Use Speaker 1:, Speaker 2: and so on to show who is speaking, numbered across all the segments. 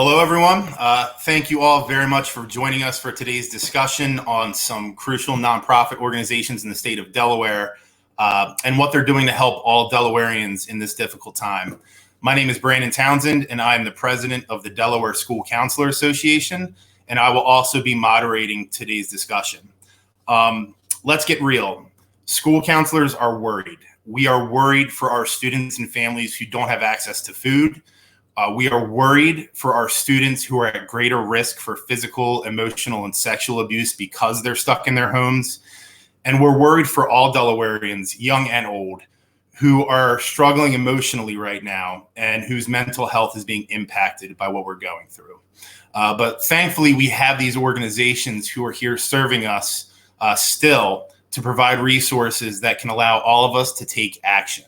Speaker 1: Hello, everyone. Thank you all very much for joining us for today's discussion on some crucial nonprofit organizations in the state of Delaware and what they're doing to help all Delawareans in this difficult time. My name is Brandon Townsend, and I am the president of the Delaware School Counselor Association, and I will also be moderating today's discussion. Let's get real. School counselors are worried. We are worried for our students and families who don't have access to food. We are worried for our students who are at greater risk for physical, emotional, and sexual abuse because they're stuck in their homes. And we're worried for all Delawareans, young and old, who are struggling emotionally right now and whose mental health is being impacted by what we're going through. But thankfully, we have these organizations who are here serving us still to provide resources that can allow all of us to take action.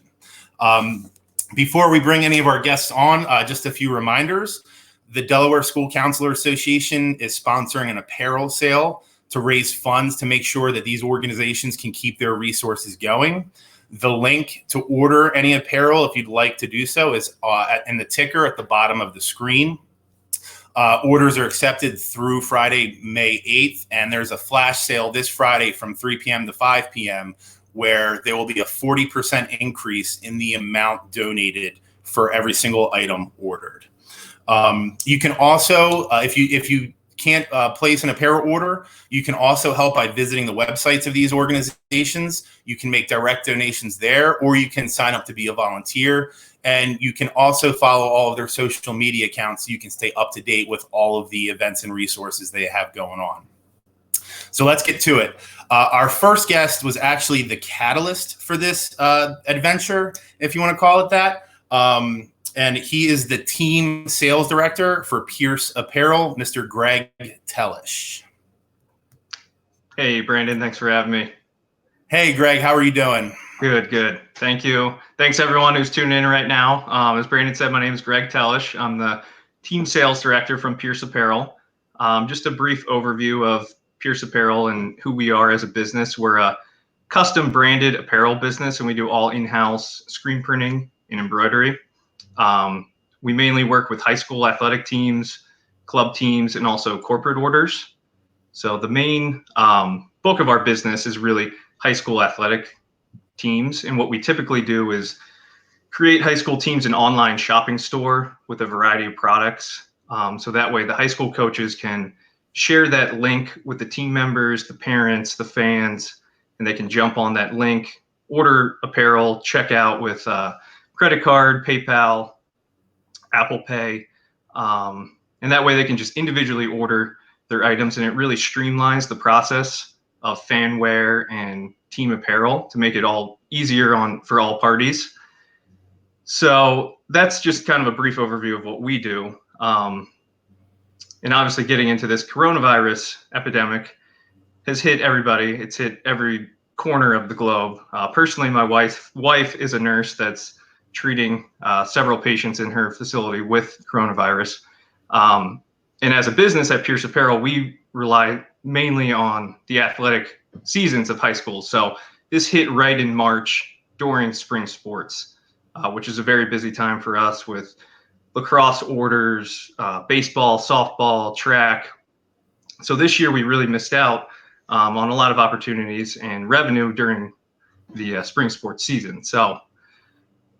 Speaker 1: Before we bring any of our guests on, just a few reminders. The Delaware School Counselor Association is sponsoring an apparel sale to raise funds to make sure that these organizations can keep their resources going. The link to order any apparel, if you'd like to do so, is in the ticker at the bottom of the screen. Orders are accepted through Friday, May 8th, and there's a flash sale this Friday from 3 p.m. to 5 p.m. where there will be a 40% increase in the amount donated for every single item ordered. You can also, if you can't place an apparel order, you can also help by visiting the websites of these organizations. You can make direct donations there, or you can sign up to be a volunteer. And you can also follow all of their social media accounts so you can stay up to date with all of the events and resources they have going on. So let's get to it. Our first guest was actually the catalyst for this adventure, if you want to call it that. And he is the team sales director for Pierce Apparel, Mr. Greg Tellish.
Speaker 2: Hey, Brandon, thanks for having me.
Speaker 1: Hey, Greg, how are you doing?
Speaker 2: Good. Thank you. Thanks, everyone who's tuning in right now. As Brandon said, my name is Greg Tellish. I'm the team sales director from Pierce Apparel. Just a brief overview of Pierce Apparel and who we are as a business. We're a custom branded apparel business, and we do all in-house screen printing and embroidery. We mainly work with high school athletic teams, club teams, and also corporate orders. So the main bulk of our business is really high school athletic teams. And what we typically do is create high school teams an online shopping store with a variety of products. So that way the high school coaches can share that link with the team members, the parents, the fans, and they can jump on that link, order apparel, check out with credit card, PayPal, Apple Pay. And that way they can just individually order their items, and it really streamlines the process of fan wear and team apparel to make it all easier for all parties. So that's just kind of a brief overview of what we do. And obviously getting into this coronavirus epidemic has hit everybody. It's hit every corner of the globe. Personally, my wife is a nurse that's treating several patients in her facility with coronavirus. And as a business at Pierce Apparel, we rely mainly on the athletic seasons of high school. So this hit right in March during spring sports, which is a very busy time for us with lacrosse orders, baseball, softball, track. So this year we really missed out on a lot of opportunities and revenue during the spring sports season. So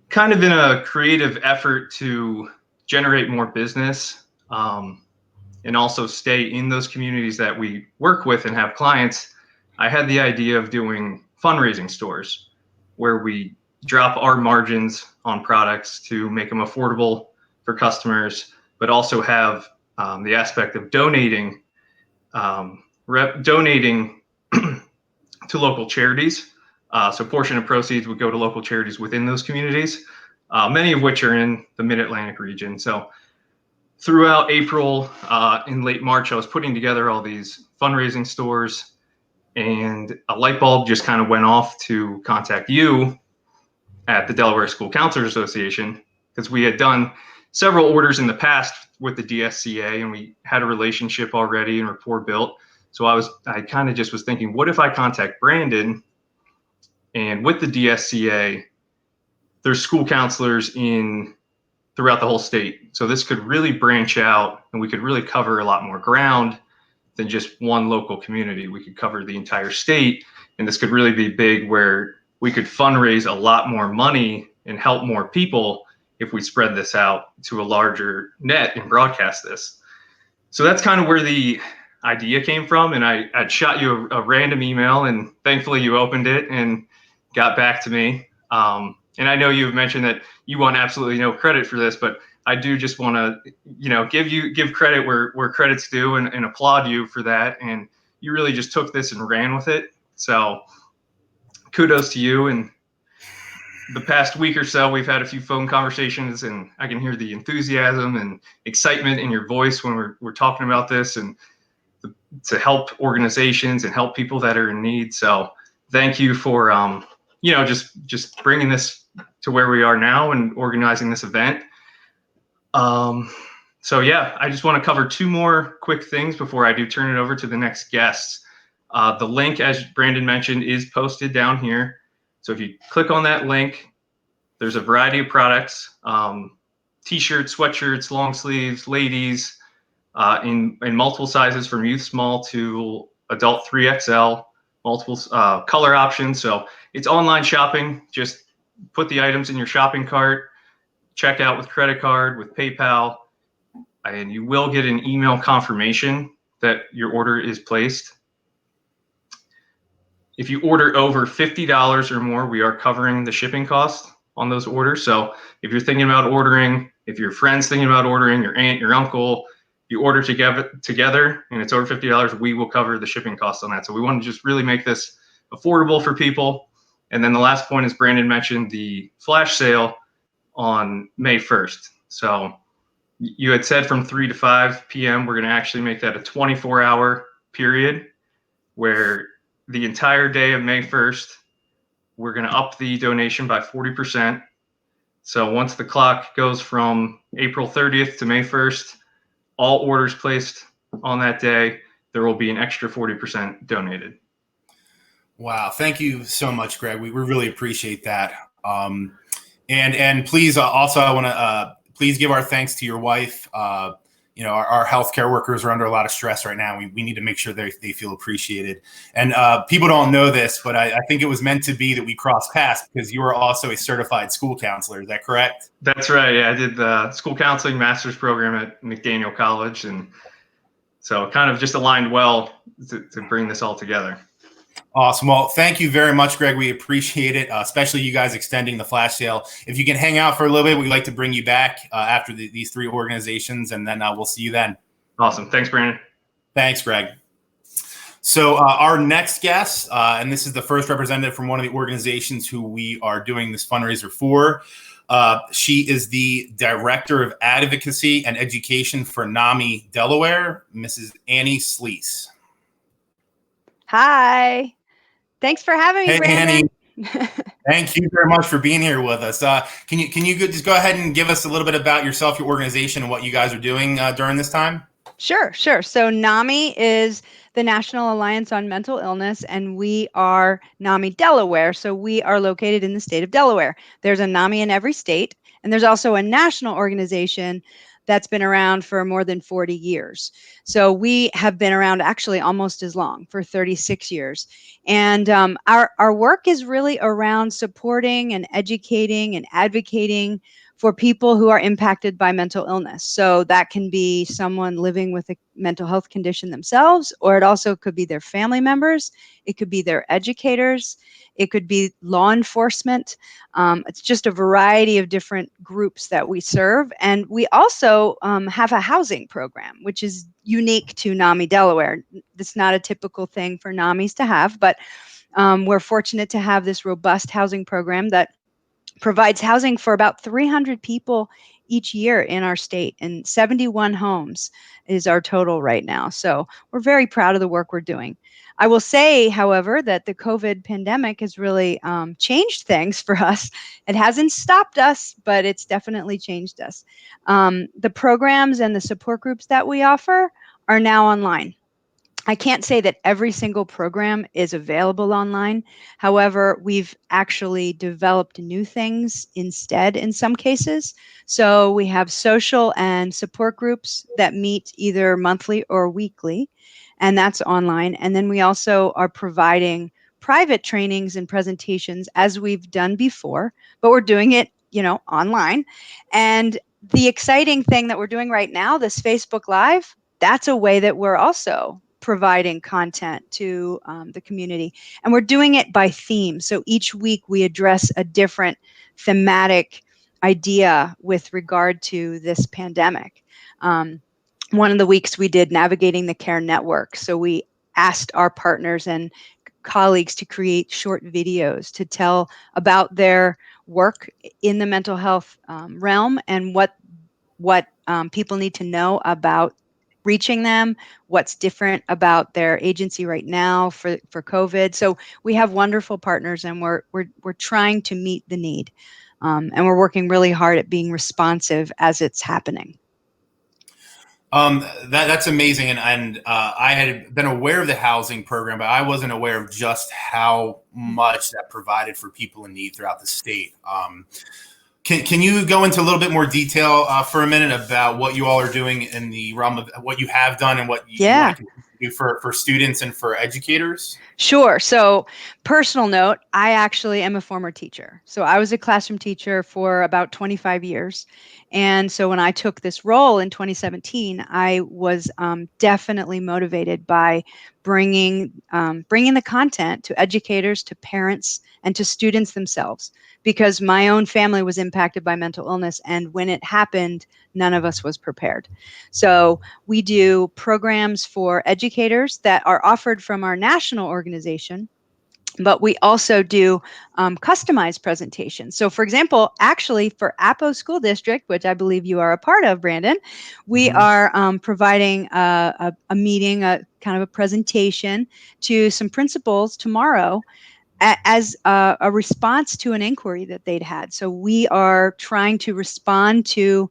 Speaker 2: kind of in a creative effort to generate more business and also stay in those communities that we work with and have clients, I had the idea of doing fundraising stores where we drop our margins on products to make them affordable for customers, but also have the aspect of donating to local charities. So a portion of proceeds would go to local charities within those communities, many of which are in the Mid-Atlantic region. So throughout April, in late March, I was putting together all these fundraising stores, and a light bulb just kind of went off to contact you at the Delaware School Counselors Association, because we had done several orders in the past with the DSCA, and we had a relationship already and rapport built. So I kind of just was thinking, what if I contact Brandon, and with the DSCA, there's school counselors in throughout the whole state. So this could really branch out, and we could really cover a lot more ground than just one local community. We could cover the entire state, and this could really be big, where we could fundraise a lot more money and help more people if we spread this out to a larger net and broadcast this. So that's kind of where the idea came from. And I'd shot you a random email, and thankfully you opened it and got back to me. And I know you've mentioned that you want absolutely no credit for this, but I do just want to, give credit where credit's due, and applaud you for that. And you really just took this and ran with it. So kudos to you. And the past week or so, we've had a few phone conversations, and I can hear the enthusiasm and excitement in your voice when we're talking about this, and to help organizations and help people that are in need. So thank you for, just bringing this to where we are now and organizing this event. So yeah, I just want to cover two more quick things before I do turn it over to the next guest. The link, as Brandon mentioned, is posted down here. So if you click on that link, there's a variety of products, t-shirts, sweatshirts, long sleeves, ladies, in multiple sizes from youth small to adult 3XL, multiple color options. So it's online shopping. Just put the items in your shopping cart, check out with credit card, with PayPal, and you will get an email confirmation that your order is placed. If you order over $50 or more, we are covering the shipping cost on those orders. So if you're thinking about ordering, if your friend's thinking about ordering, your aunt, your uncle, you order together and it's over $50, we will cover the shipping costs on that. So we want to just really make this affordable for people. And then the last point is, Brandon mentioned the flash sale on May 1st. So you had said from 3 to 5 p.m. We're going to actually make that a 24-hour period, where the entire day of May 1st, we're going to up the donation by 40%. So once the clock goes from April 30th to May 1st, all orders placed on that day, there will be an extra 40% donated.
Speaker 1: Wow. Thank you so much, Greg. We really appreciate that. And please, also, I want to please give our thanks to your wife. Our healthcare workers are under a lot of stress right now. We need to make sure they feel appreciated. And people don't know this, but I think it was meant to be that we cross paths, because you are also a certified school counselor. Is that correct?
Speaker 2: That's right. Yeah, I did the school counseling master's program at McDaniel College. And so it kind of just aligned well to bring this all together.
Speaker 1: Awesome. Well, thank you very much, Greg. We appreciate it, especially you guys extending the flash sale. If you can hang out for a little bit, we'd like to bring you back after these three organizations, and then we'll see you then.
Speaker 2: Awesome. Thanks, Brandon.
Speaker 1: Thanks, Greg. So our next guest, and this is the first representative from one of the organizations who we are doing this fundraiser for. She is the Director of Advocacy and Education for NAMI Delaware, Mrs. Annie Sleece.
Speaker 3: Hi. Thanks for having me, Brandon.
Speaker 1: Annie, thank you very much for being here with us. Can you just go ahead and give us a little bit about yourself, your organization, and what you guys are doing during this time?
Speaker 3: Sure. So NAMI is the National Alliance on Mental Illness, and we are NAMI Delaware. So we are located in the state of Delaware. There's a NAMI in every state, and there's also a national organization that's been around for more than 40 years. So we have been around actually almost as long, for 36 years. And our work is really around supporting and educating and advocating for people who are impacted by mental illness. So that can be someone living with a mental health condition themselves, or it also could be their family members. It could be their educators. It could be law enforcement. It's just a variety of different groups that we serve. And we also have a housing program, which is unique to NAMI Delaware. It's not a typical thing for NAMIs to have, but we're fortunate to have this robust housing program that provides housing for about 300 people each year in our state, and 71 homes is our total right now. So we're very proud of the work we're doing. I will say, however, that the COVID pandemic has really changed things for us. It hasn't stopped us, but it's definitely changed us. The programs and the support groups that we offer are now online. I can't say that every single program is available online. However, we've actually developed new things instead in some cases. So we have social and support groups that meet either monthly or weekly, and that's online. And then we also are providing private trainings and presentations as we've done before, but we're doing it, online. And the exciting thing that we're doing right now, this Facebook Live, that's a way that we're also providing content to the community. And we're doing it by theme. So each week we address a different thematic idea with regard to this pandemic. One of the weeks we did navigating the care network. So we asked our partners and colleagues to create short videos to tell about their work in the mental health realm and what people need to know about reaching them, what's different about their agency right now for COVID. So we have wonderful partners, and we're trying to meet the need, and we're working really hard at being responsive as it's happening.
Speaker 1: That's amazing, and I had been aware of the housing program, but I wasn't aware of just how much that provided for people in need throughout the state. Can you go into a little bit more detail for a minute about what you all are doing in the realm of what you have done and what you want to do for students and for educators?
Speaker 3: Sure. So, personal note, I actually am a former teacher. So, I was a classroom teacher for about 25 years. And so, when I took this role in 2017, I was definitely motivated by bringing the content to educators, to parents, and to students themselves, because my own family was impacted by mental illness. And when it happened, none of us was prepared. So, we do programs for educators that are offered from our national organization, but we also do customized presentations. So, for example, actually for Appo School District, which I believe you are a part of, Brandon, we are providing a meeting, a kind of a presentation to some principals tomorrow as a response to an inquiry that they'd had. So we are trying to respond to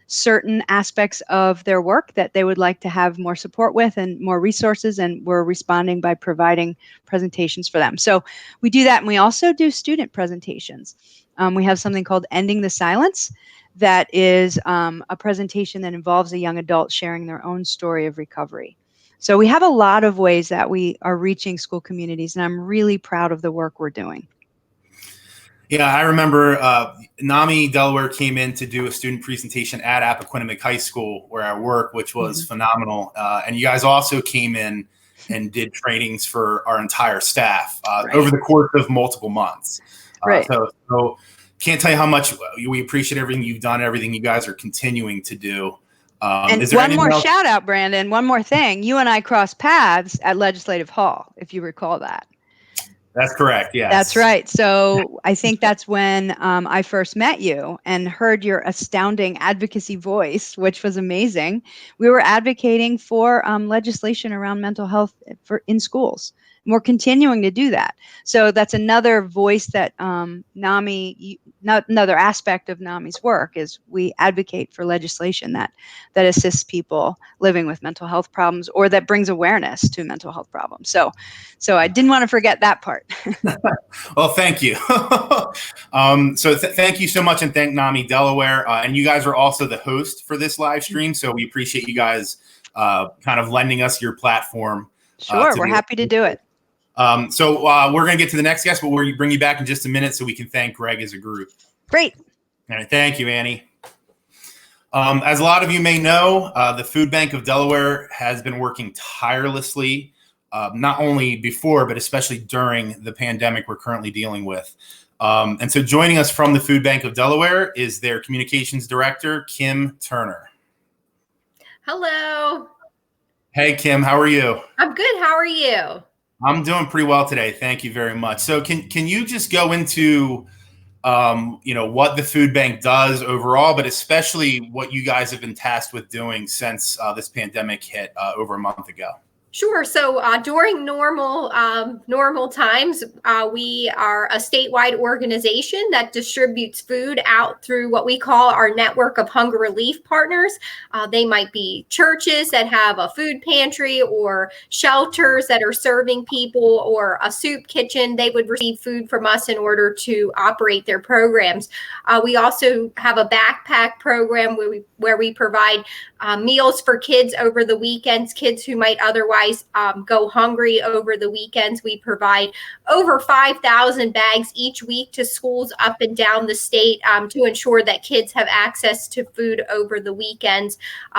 Speaker 3: certain aspects of their work that they would like to have more support with and more resources, and we're responding by providing presentations for them. So we do that, and we also do student presentations. We have something called Ending the Silence that is a presentation that involves a young adult sharing their own story of recovery. So we have a lot of ways that we are reaching school communities, and I'm really proud of the work we're doing.
Speaker 1: Yeah, I remember NAMI Delaware came in to do a student presentation at Appaquiddick High School where I work, which was phenomenal. And you guys also came in and did trainings for our entire staff over the course of multiple months. So can't tell you how much we appreciate everything you've done, everything you guys are continuing to do.
Speaker 3: And one more shout out, Brandon, one more thing. You and I crossed paths at Legislative Hall, if you recall that.
Speaker 1: That's correct. Yes.
Speaker 3: That's right. So I think that's when I first met you and heard your astounding advocacy voice, which was amazing. We were advocating for legislation around mental health in schools. And we're continuing to do that. So that's another voice that NAMI, another aspect of NAMI's work is we advocate for legislation that assists people living with mental health problems or that brings awareness to mental health problems. So I didn't want to forget that part.
Speaker 1: Well, thank you. Thank you so much, and thank NAMI Delaware. And you guys are also the host for this live stream, so we appreciate you guys kind of lending us your platform.
Speaker 3: Sure, we're happy to do it.
Speaker 1: We're going to get to the next guest, but we'll bring you back in just a minute so we can thank Greg as a group.
Speaker 3: Great.
Speaker 1: All right, thank you, Annie. As a lot of you may know, the Food Bank of Delaware has been working tirelessly, not only before, but especially during the pandemic we're currently dealing with. And so joining us from the Food Bank of Delaware is their communications director, Kim Turner.
Speaker 4: Hello.
Speaker 1: Hey, Kim, how are you?
Speaker 4: I'm good. How are you?
Speaker 1: I'm doing pretty well today. Thank you very much. So can you just go into what the food bank does overall, but especially what you guys have been tasked with doing since this pandemic hit over a month ago?
Speaker 4: Sure. So during normal times, we are a statewide organization that distributes food out through what we call our network of hunger relief partners. They might be churches that have a food pantry, or shelters that are serving people, or a soup kitchen. They would receive food from us in order to operate their programs. We also have a backpack program where we provide meals for kids over the weekends, kids who might otherwise go hungry over the weekends. We provide over 5,000 bags each week to schools up and down the state to ensure that kids have access to food over the weekends.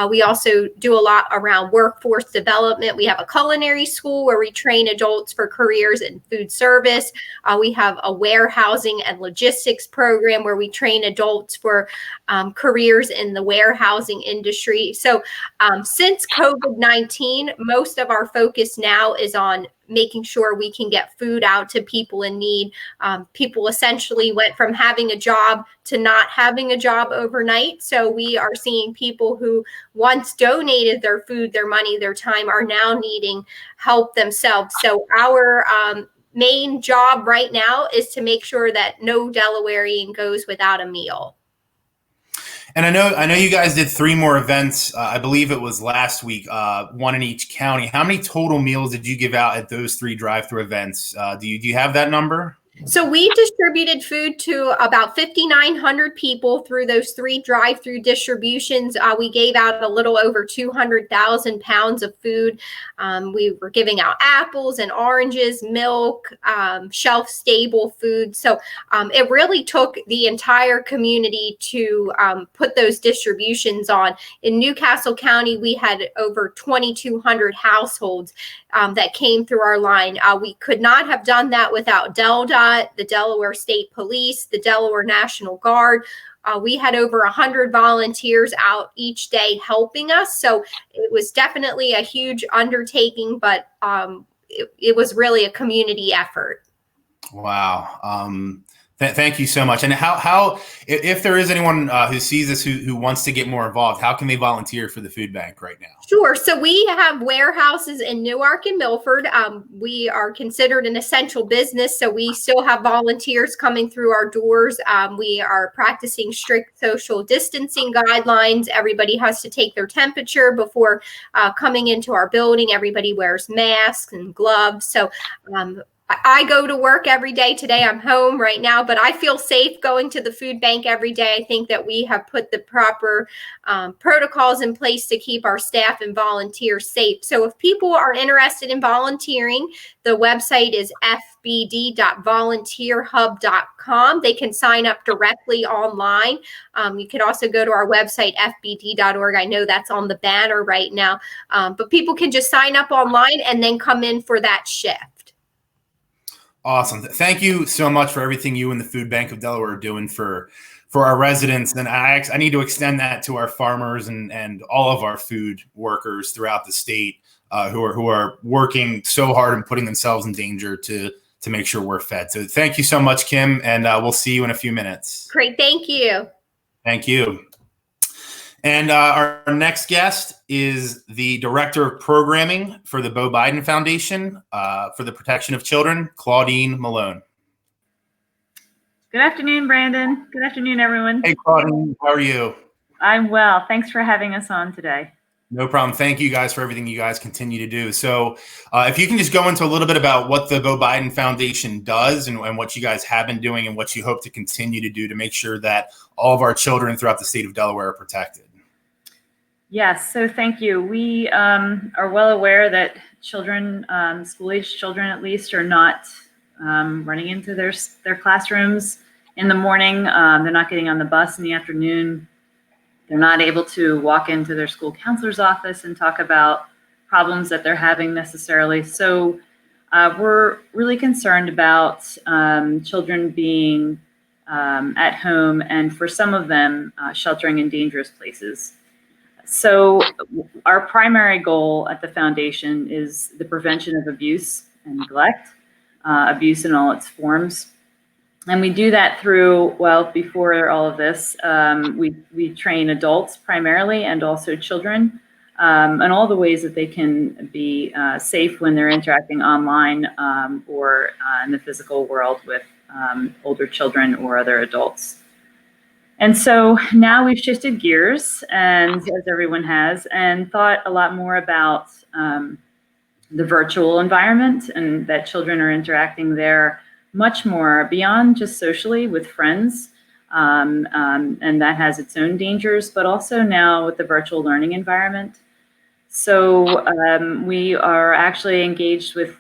Speaker 4: We also do a lot around workforce development. We have a culinary school where we train adults for careers in food service. We have a warehousing and logistics program where we train adults for careers in the warehousing industry. So since COVID-19, most of our focus now is on making sure we can get food out to people in need. People essentially went from having a job to not having a job overnight. So we are seeing people who once donated their food, their money, their time are now needing help themselves. So our main job right now is to make sure that no Delawarean goes without a meal.
Speaker 1: And I know you guys did 3 more events. I believe it was last week, one in each county. How many total meals did you give out at those 3 drive-through events? Do you have that number?
Speaker 4: So we distributed food to about 5,900 people through those 3 drive-through distributions. We gave out a little over 200,000 pounds of food. We were giving out apples and oranges, milk, shelf-stable food. So it really took the entire community to put those distributions on. In Newcastle County, we had over 2,200 households that came through our line. We could not have done that without DelDOT, the Delaware State Police, the Delaware National Guard. We had over 100 volunteers out each day helping us. So it was definitely a huge undertaking, but it was really a community effort.
Speaker 1: Wow. Thank you so much. And how if there is anyone who sees this who wants to get more involved, how can they volunteer for the food bank right now?
Speaker 4: Sure. So we have warehouses in Newark and Milford. We are considered an essential business, so we still have volunteers coming through our doors. We are practicing strict social distancing guidelines. Everybody has to take their temperature before coming into our building. Everybody wears masks and gloves. So I go to work every day. Today I'm home right now, but I feel safe going to the food bank every day. I think that we have put the proper protocols in place to keep our staff and volunteers safe. So if people are interested in volunteering, the website is fbd.volunteerhub.com. They can sign up directly online. You can also go to our website, fbd.org. I know that's on the banner right now, but people can just sign up online and then come in for that shift.
Speaker 1: Awesome. Thank you so much for everything you and the Food Bank of Delaware are doing for our residents. And I need to extend that to our farmers and all of our food workers throughout the state who are working so hard and putting themselves in danger to make sure we're fed. So thank you so much, Kim, and we'll see you in a few minutes.
Speaker 4: Great. Thank you.
Speaker 1: Thank you. And our next guest is the Director of Programming for the Beau Biden Foundation for the Protection of Children, Claudine Malone.
Speaker 5: Good afternoon, Brandon. Good afternoon, everyone.
Speaker 1: Hey, Claudine. How are you?
Speaker 5: I'm well. Thanks for having us on today.
Speaker 1: No problem. Thank you guys for everything you guys continue to do. So if you can just go into a little bit about what the Beau Biden Foundation does and what you guys have been doing and what you hope to continue to do to make sure that all of our children throughout the state of Delaware are protected.
Speaker 5: Yes, so thank you. We are well aware that children, school-aged children at least, are not running into their classrooms in the morning. They're not getting on the bus in the afternoon. They're not able to walk into their school counselor's office and talk about problems that they're having necessarily. So we're really concerned about children being at home, and for some of them, sheltering in dangerous places. So our primary goal at the foundation is the prevention of abuse and neglect, abuse in all its forms. And we do that through, well, before all of this, we train adults primarily and also children and all the ways that they can be safe when they're interacting online or in the physical world with older children or other adults. And so now we've shifted gears, and as everyone has, and thought a lot more about the virtual environment, and that children are interacting there much more beyond just socially with friends. And that has its own dangers, but also now with the virtual learning environment. So we are actually engaged with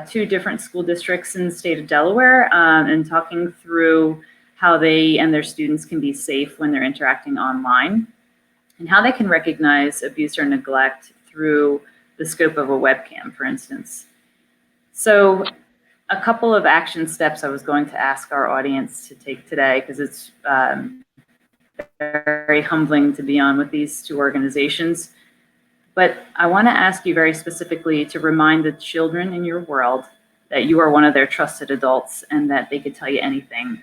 Speaker 5: 2 different school districts in the state of Delaware and talking through how they and their students can be safe when they're interacting online, and how they can recognize abuse or neglect through the scope of a webcam, for instance. So a couple of action steps I was going to ask our audience to take today, because it's very humbling to be on with these 2 organizations. But I want to ask you very specifically to remind the children in your world that you are one of their trusted adults, and that they could tell you anything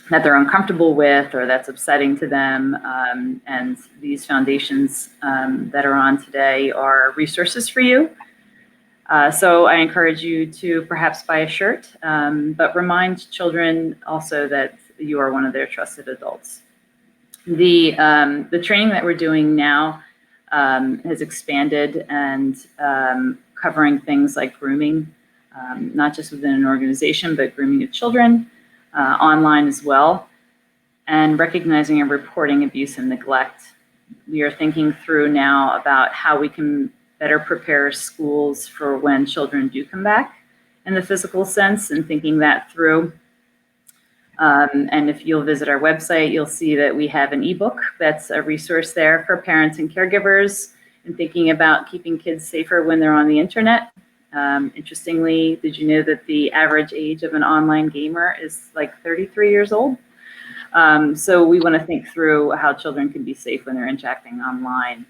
Speaker 5: that they're uncomfortable with or that's upsetting to them. And these foundations that are on today are resources for you. So I encourage you to perhaps buy a shirt, but remind children also that you are one of their trusted adults. The training that we're doing now has expanded and covering things like grooming, not just within an organization, but grooming of children online as well, and recognizing and reporting abuse and neglect. We are thinking through now about how we can better prepare schools for when children do come back in the physical sense, and thinking that through. And if you'll visit our website, you'll see that we have an ebook that's a resource there for parents and caregivers in thinking about keeping kids safer when they're on the internet. Interestingly, did you know that the average age of an online gamer is like 33 years old? So we want to think through how children can be safe when they're interacting online.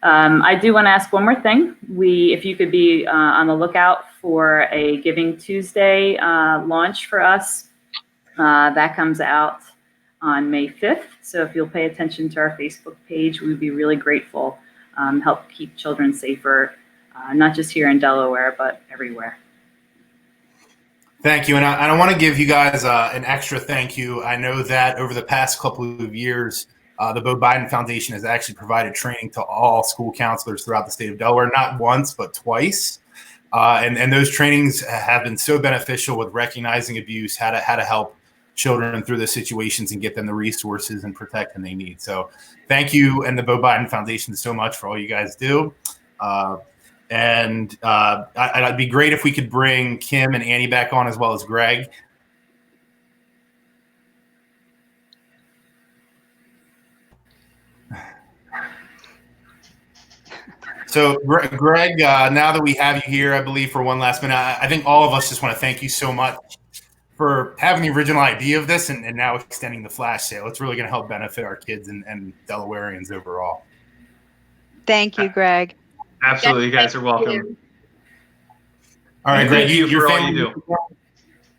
Speaker 5: I do want to ask one more thing. If you could be on the lookout for a Giving Tuesday launch for us, that comes out on May 5th. So if you'll pay attention to our Facebook page, we'd be really grateful. Help keep children safer, not just here in Delaware, but everywhere.
Speaker 1: Thank you. And I want to give you guys an extra thank you. I know that over the past couple of years, the Beau Biden Foundation has actually provided training to all school counselors throughout the state of Delaware, not once, but twice. And those trainings have been so beneficial with recognizing abuse, how to help children through the situations and get them the resources and protection they need. So thank you and the Beau Biden Foundation so much for all you guys do. And it'd be great if we could bring Kim and Annie back on, as well as Greg. So, Greg, now that we have you here, I believe for one last minute, I think all of us just want to thank you so much for having the original idea of this and now extending the flash sale. It's really going to help benefit our kids and Delawareans overall.
Speaker 3: Thank you, Greg.
Speaker 2: Absolutely. You guys are welcome.
Speaker 1: All right, Greg,
Speaker 2: thank you for all you do.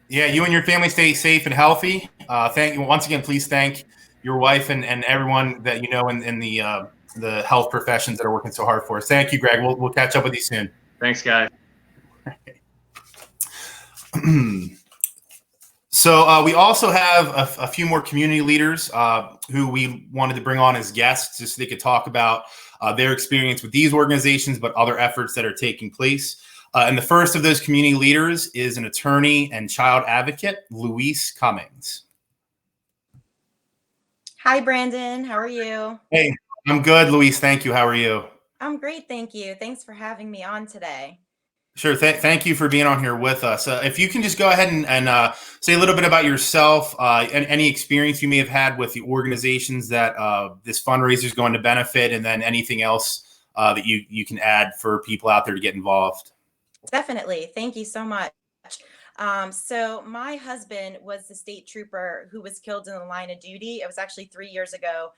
Speaker 1: Yeah, you and your family stay safe and healthy. Thank you once again. Please thank your wife and everyone that you know in the health professions that are working so hard for us. Thank you, Greg. We'll catch up with you soon.
Speaker 2: Thanks, guys.
Speaker 1: So we also have a few more community leaders who we wanted to bring on as guests, just so they could talk about their experience with these organizations, but other efforts that are taking place. And the first of those community leaders is an attorney and child advocate, Louise Cummings.
Speaker 6: Hi, Brandon. How are you?
Speaker 1: Hey, I'm good, Louise. Thank you. How are you?
Speaker 6: I'm great. Thank you. Thanks for having me on today.
Speaker 1: Sure. Thank you for being on here with us. If you can just go ahead and say a little bit about yourself and any experience you may have had with the organizations that this fundraiser is going to benefit, and then anything else that you can add for people out there to get involved.
Speaker 6: Definitely. Thank you so much. So my husband was the state trooper who was killed in the line of duty. It was actually 3 years ago,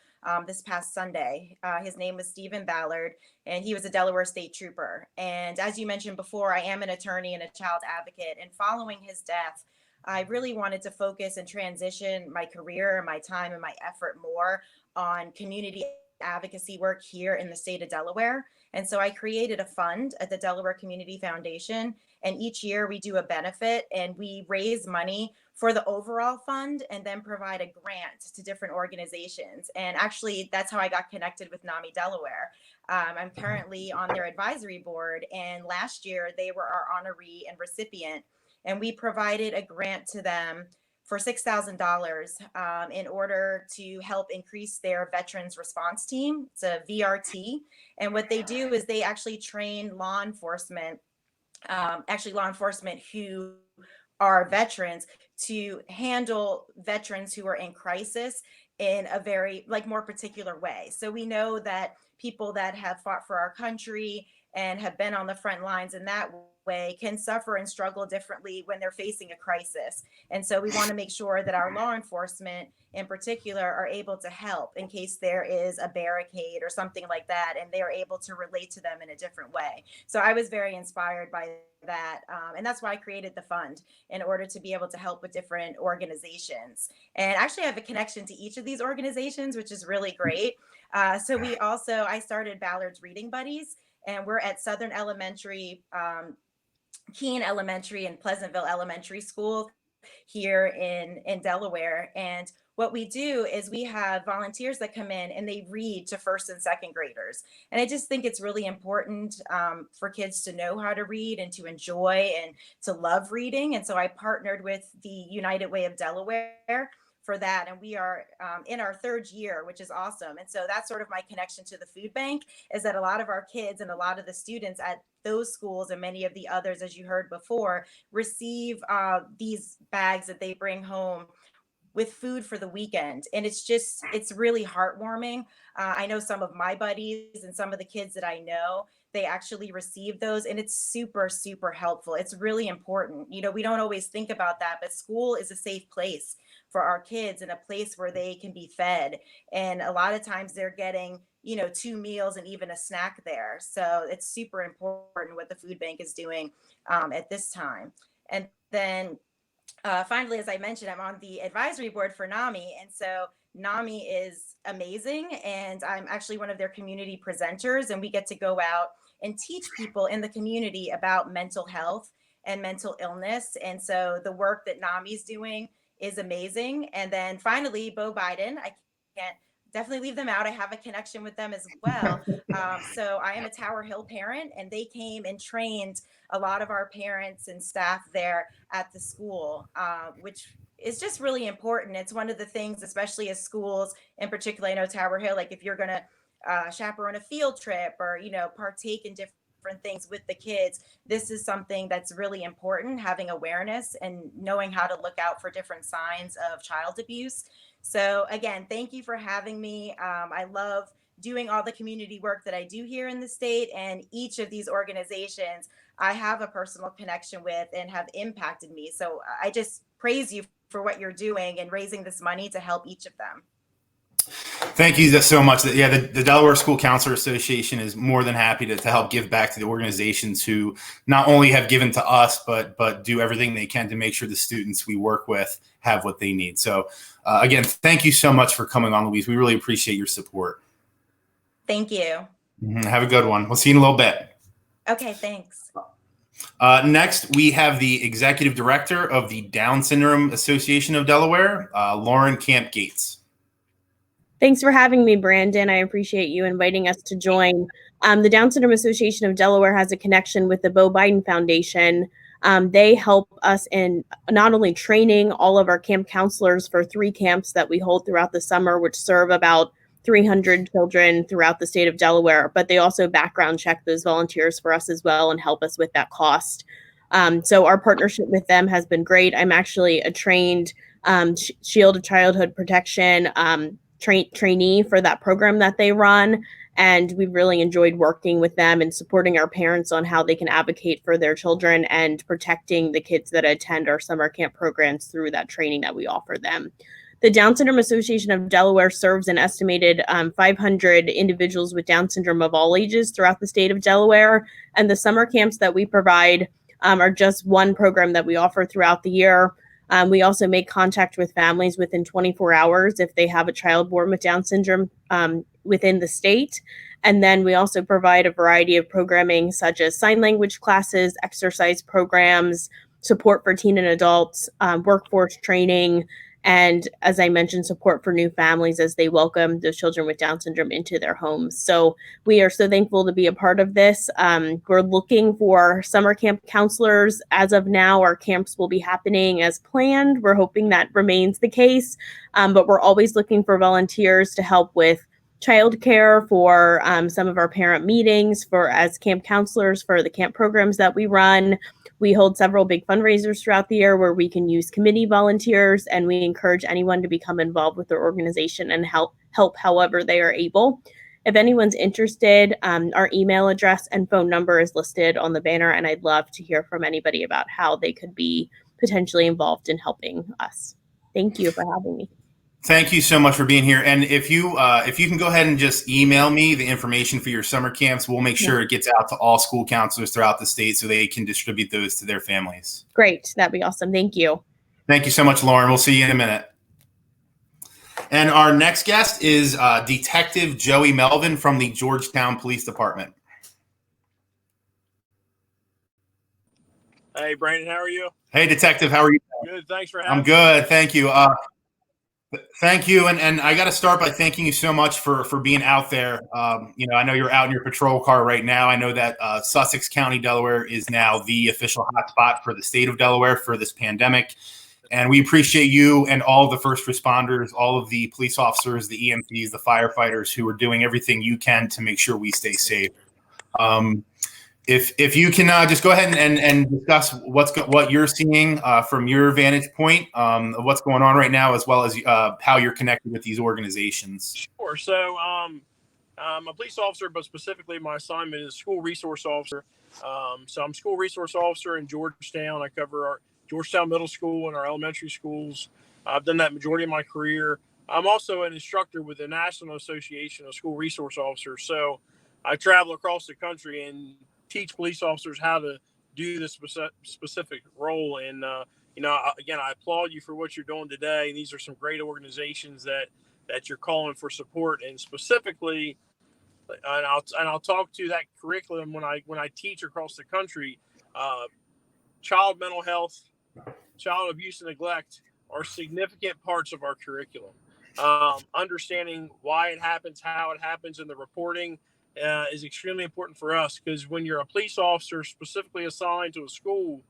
Speaker 6: this past Sunday. His name was Stephen Ballard, and he was a Delaware state trooper. And as you mentioned before, I am an attorney and a child advocate. And following his death, I really wanted to focus and transition my career and my time and my effort more on community advocacy work here in the state of Delaware. And so I created a fund at the Delaware Community Foundation. And each year we do a benefit and we raise money for the overall fund and then provide a grant to different organizations. And actually, that's how I got connected with NAMI Delaware. I'm currently on their advisory board. And last year they were our honoree and recipient. And we provided a grant to them for $6,000 in order to help increase their veterans response team. It's a VRT. And what they do is they actually train law enforcement who are veterans to handle veterans who are in crisis in a very more particular way. So we know that people that have fought for our country and have been on the front lines in that way can suffer and struggle differently when they're facing a crisis. And so we want to make sure that our law enforcement in particular are able to help in case there is a barricade or something like that, and they are able to relate to them in a different way. So I was very inspired by that. And that's why I created the fund, in order to be able to help with different organizations. And actually I have a connection to each of these organizations, which is really great. I started Ballard's Reading Buddies, and we're at Southern Elementary, Keene Elementary and Pleasantville Elementary School here in Delaware. And what we do is we have volunteers that come in and they read to first and second graders. And I just think it's really important for kids to know how to read and to enjoy and to love reading. And so I partnered with the United Way of Delaware for that. And we are in our third year, which is awesome. And so that's sort of my connection to the food bank, is that a lot of our kids and a lot of the students at those schools and many of the others, as you heard before, receive these bags that they bring home with food for the weekend. And it's really heartwarming. I know some of my buddies and some of the kids that I know, they actually receive those, and it's super, super helpful. It's really important. You know, we don't always think about that, but school is a safe place for our kids and a place where they can be fed. And a lot of times they're getting, 2 meals and even a snack there. So it's super important what the food bank is doing at this time. And then finally, as I mentioned, I'm on the advisory board for NAMI. And so NAMI is amazing. And I'm actually one of their community presenters. And we get to go out and teach people in the community about mental health and mental illness. And so the work that NAMI is doing is amazing. And then finally, Beau Biden, I can't definitely leave them out. I have a connection with them as well. So I am a Tower Hill parent, and they came and trained a lot of our parents and staff there at the school, which is just really important. It's one of the things, especially as schools in particular, I know Tower Hill, like if you're going to chaperone a field trip or, partake in different things with the kids, this is something that's really important, having awareness and knowing how to look out for different signs of child abuse. So again, thank you for having me. I love doing all the community work that I do here in the state, and each of these organizations I have a personal connection with and have impacted me. So I just praise you for what you're doing and raising this money to help each of them.
Speaker 1: Thank you so much. Yeah, the Delaware School Counselor Association is more than happy to help give back to the organizations who not only have given to us, but do everything they can to make sure the students we work with have what they need. So again, thank you so much for coming on, Louise. We really appreciate your support.
Speaker 6: Thank you.
Speaker 1: Have a good one. We'll see you in a little bit.
Speaker 6: Okay, thanks.
Speaker 1: Next, we have the Executive Director of the Down Syndrome Association of Delaware, Lauren Camp Gates.
Speaker 7: Thanks for having me, Brandon. I appreciate you inviting us to join. The Down Syndrome Association of Delaware has a connection with the Beau Biden Foundation. They help us in not only training all of our camp counselors for 3 camps that we hold throughout the summer, which serve about 300 children throughout the state of Delaware, but they also background check those volunteers for us as well and help us with that cost. So our partnership with them has been great. I'm actually a trained Shield of Childhood Protection trainee for that program that they run. And we've really enjoyed working with them and supporting our parents on how they can advocate for their children and protecting the kids that attend our summer camp programs through that training that we offer them. The Down Syndrome Association of Delaware serves an estimated 500 individuals with Down syndrome of all ages throughout the state of Delaware. And the summer camps that we provide are just one program that we offer throughout the year. We also make contact with families within 24 hours if they have a child born with Down syndrome. within the state. And then we also provide a variety of programming such as sign language classes, exercise programs, support for teen and adults, workforce training, and as I mentioned, support for new families as they welcome those children with Down syndrome into their homes. So we are so thankful to be a part of this. We're looking for summer camp counselors. As of now, our camps will be happening as planned. We're hoping that remains the case, but we're always looking for volunteers to help with childcare, for some of our parent meetings, for as camp counselors for the camp programs that we run. We hold several big fundraisers throughout the year where we can use committee volunteers, and we encourage anyone to become involved with their organization and help however they are able. If anyone's interested, our email address and phone number is listed on the banner, and I'd love to hear from anybody about how they could be potentially involved in helping us. Thank you for having me.
Speaker 1: Thank you so much for being here. And if you can go ahead and just email me the information for your summer camps, we'll make sure it gets out to all school counselors throughout the state so they can distribute those to their families.
Speaker 7: Great. That'd be awesome. Thank you.
Speaker 1: Thank you so much, Lauren. We'll see you in a minute. And our next guest is Detective Joey Melvin from the Georgetown Police Department.
Speaker 8: Hey, Brandon, how are you?
Speaker 1: Hey, Detective, how are you?
Speaker 8: Good. Thanks for having me.
Speaker 1: I'm good. Thank you. Thank you. And I got to start by thanking you so much for being out there. I know you're out in your patrol car right now. I know that Sussex County, Delaware is now the official hotspot for the state of Delaware for this pandemic. And we appreciate you and all of the first responders, all of the police officers, the EMTs, the firefighters who are doing everything you can to make sure we stay safe. If you can just go ahead and discuss what you're seeing from your vantage point of what's going on right now, as well as how you're connected with these organizations.
Speaker 8: Sure. So I'm a police officer, but specifically my assignment is school resource officer. So I'm school resource officer in Georgetown. I cover our Georgetown Middle School and our elementary schools. I've done that majority of my career. I'm also an instructor with the National Association of School Resource Officers. So I travel across the country and teach police officers how to do this specific role. And, again, I applaud you for what you're doing today. These are some great organizations that you're calling for support. And specifically, and I'll talk to that curriculum when I teach across the country. Child mental health, child abuse and neglect are significant parts of our curriculum. Understanding why it happens, how it happens, and the reporting is extremely important for us, because when you're a police officer specifically assigned to a school,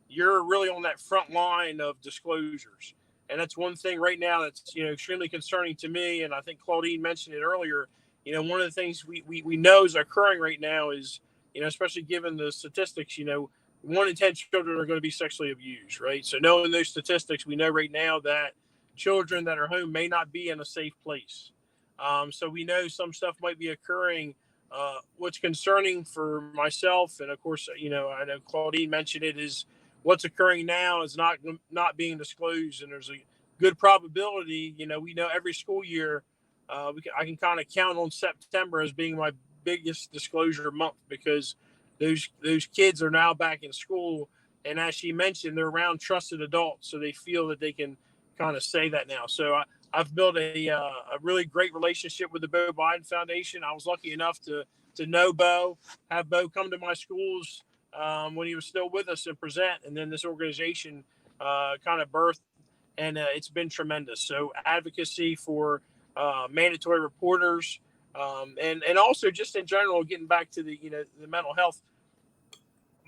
Speaker 8: you're really on that front line of disclosures. And that's one thing right now that's extremely concerning to me. And I think Claudine mentioned it earlier. One of the things we know is occurring right now is, especially given the statistics, 1 in 10 children are going to be sexually abused, right? So knowing those statistics, we know right now that children that are home may not be in a safe place. So we know some stuff might be occurring. What's concerning for myself, and of course, I know Claudine mentioned it, is what's occurring now is not being disclosed, and there's a good probability. We know every school year, I can kind of count on September as being my biggest disclosure month, because those kids are now back in school, and as she mentioned, they're around trusted adults, so they feel that they can kind of say that now. So I've built a really great relationship with the Beau Biden Foundation. I was lucky enough to know Beau, have Beau come to my schools when he was still with us and present. And then this organization kind of birthed, and it's been tremendous. So advocacy for mandatory reporters, and also just in general, getting back to the mental health.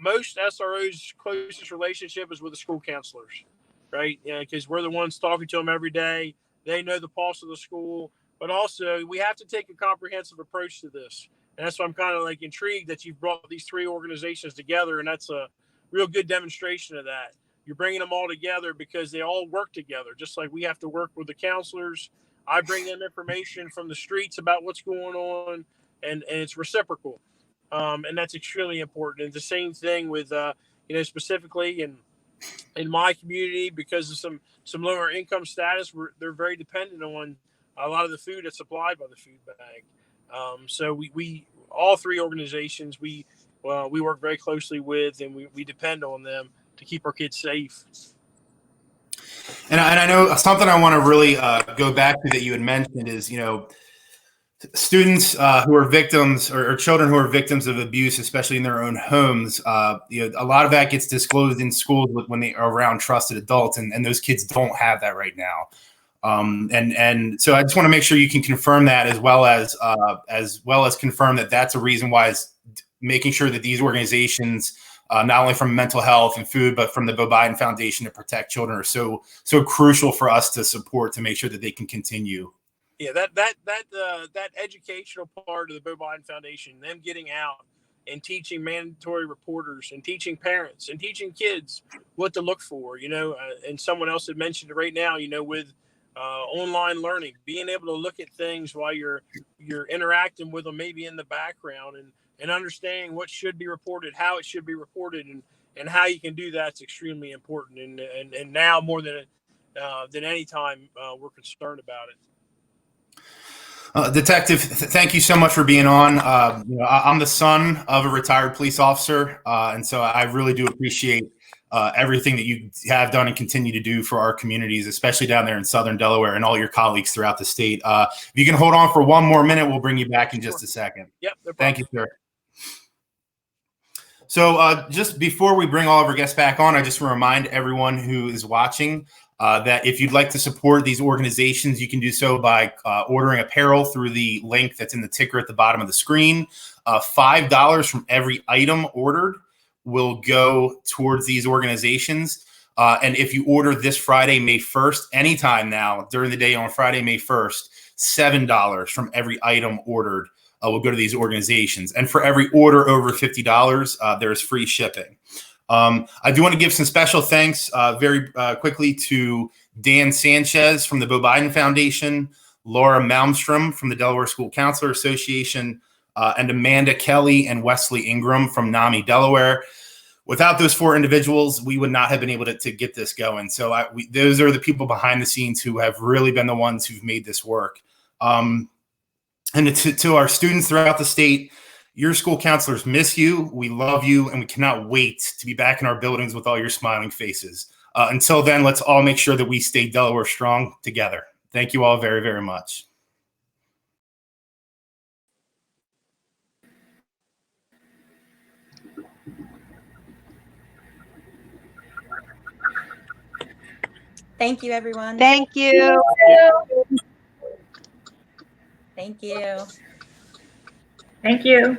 Speaker 8: Most SROs' closest relationship is with the school counselors, right? Because we're the ones talking to them every day. They know the pulse of the school, but also we have to take a comprehensive approach to this. And that's why I'm kind of intrigued that you've brought these 3 organizations together. And that's a real good demonstration of that. You're bringing them all together because they all work together, just like we have to work with the counselors. I bring them information from the streets about what's going on, and it's reciprocal. And that's extremely important. And the same thing with, specifically in my community, because of some lower income status, they're very dependent on a lot of the food that's supplied by the food bank. So we all 3 organizations, we work very closely with, and we depend on them to keep our kids safe.
Speaker 1: And I know something I want to really go back to that you had mentioned is, Students who are victims or children who are victims of abuse, especially in their own homes, a lot of that gets disclosed in schools when they are around trusted adults, and those kids don't have that right now. And so I just want to make sure you can confirm that, as well as confirm that that's a reason why is making sure that these organizations, not only from mental health and food, but from the Beau Biden Foundation to protect children, are so crucial for us to support, to make sure that they can continue.
Speaker 8: Yeah, that educational part of the Beau Biden Foundation, them getting out and teaching mandatory reporters and teaching parents and teaching kids what to look for, and someone else had mentioned it right now, with online learning, being able to look at things while you're interacting with them, maybe in the background, and understanding what should be reported, how it should be reported, and how you can do that's extremely important. And now more than any time, we're concerned about it.
Speaker 1: Detective, thank you so much for being on. I'm the son of a retired police officer, and so I really do appreciate everything that you have done and continue to do for our communities, especially down there in Southern Delaware, and all your colleagues throughout the state. If you can hold on for one more minute, we'll bring you back in just a second.
Speaker 8: Yep, no problem.
Speaker 1: Thank you, sir. So just before we bring all of our guests back on, I just want to remind everyone who is watching that if you'd like to support these organizations, you can do so by ordering apparel through the link that's in the ticker at the bottom of the screen. $5 from every item ordered will go towards these organizations. And if you order this Friday, May 1st, anytime now during the day on Friday, May 1st, $7 from every item ordered will go to these organizations. And for every order over $50, there's free shipping. I do want to give some special thanks very quickly to Dan Sanchez from the Beau Biden Foundation, Laura Malmstrom from the Delaware School Counselor Association, and Amanda Kelly and Wesley Ingram from NAMI Delaware. Without those four individuals, we would not have been able to get this going. So those are the people behind the scenes who have really been the ones who've made this work. And to our students throughout the state, your school counselors miss you. We love you, and we cannot wait to be back in our buildings with all your smiling faces. Until then, let's all make sure that we stay Delaware strong together. Thank you all very, very much.
Speaker 6: Thank you, everyone.
Speaker 3: Thank you.
Speaker 6: Thank you.
Speaker 5: Thank you.